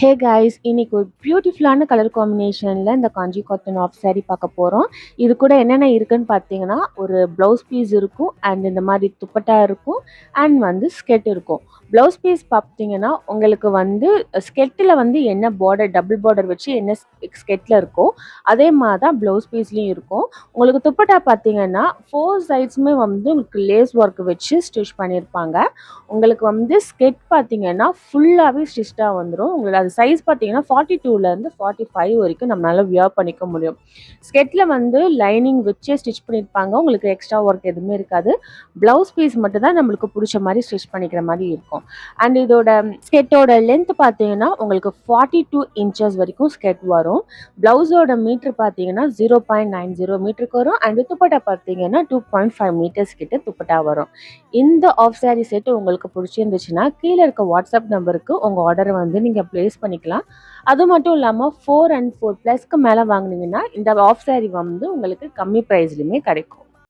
Hey guys, இன்னைக்கு ஒரு பியூட்டிஃபுல்லான கலர் காம்பினேஷனில் இந்த காஞ்சி காட்டன் ஆஃப் saree பார்க்க போகிறோம். இது கூட என்னென்ன இருக்குன்னு பார்த்தீங்கன்னா, ஒரு ப்ளவுஸ் பீஸ் இருக்கும் அண்ட் இந்த மாதிரி துப்பட்டா இருக்கும் அண்ட் வந்து ஸ்கெட் இருக்கும். ப்ளவுஸ் பீஸ் பார்த்தீங்கன்னா உங்களுக்கு வந்து ஸ்கெட்டில் வந்து என்ன பார்டர் டபுள் பார்டர் வச்சு என்ன ஸ்கெட்டில் இருக்கோ அதே மாதிரி தான் ப்ளவுஸ் பீஸ்லேயும் இருக்கும். உங்களுக்கு துப்பட்டா பார்த்தீங்கன்னா 4 சைட்ஸுமே வந்து உங்களுக்கு லேஸ் ஒர்க் வச்சு ஸ்டிச் பண்ணியிருப்பாங்க. உங்களுக்கு வந்து ஸ்கெட் பார்த்தீங்கன்னா ஃபுல்லாகவே ஸ்டிச்டாக வந்துடும். உங்களுக்கு அது சைஸ் பார்த்தீங்கன்னா 42லேருந்து 45 வரைக்கும் நம்மளால வியர் பண்ணிக்க முடியும். ஸ்கெட்டில் வந்து லைனிங் வச்சே ஸ்டிச் பண்ணியிருப்பாங்க. உங்களுக்கு எக்ஸ்ட்ரா ஒர்க் எதுவுமே இருக்காது. ப்ளவுஸ் பீஸ் மட்டும் தான் நம்மளுக்கு பிடிச்ச மாதிரி ஸ்டிச் பண்ணிக்கிற மாதிரி இருக்கும். அண்ட் இதோட ஸ்கெட்டோட லென்த் பார்த்தீங்கன்னா உங்களுக்கு 42 இன்ச்சஸ் வரைக்கும் ஸ்கெட் வரும். ப்ளவுஸோட மீட்டர் பார்த்தீங்கன்னா 0.90 மீட்டருக்கு வரும். அண்ட் துப்பட்டா பார்த்தீங்கன்னா 2.5 மீட்டர்ஸ் கிட்ட துப்பட்டா வரும். இந்த ஆஃப் சாரி செட் உங்களுக்கு பிடிச்சிருந்துச்சுன்னா கீழே இருக்க வாட்ஸ்அப் நம்பருக்கு உங்கள் ஆர்டரை வந்து நீங்கள் ப்ளேஸ் பண்ணிக்கலாம். அது மட்டும் இல்லாமல் 4 and 4 ப்ளஸ்க்கு மேலே வாங்கினீங்கன்னா இந்த ஆஃப் சாரி வந்து உங்களுக்கு கம்மி ப்ரைஸ்லையுமே கிடைக்கும்.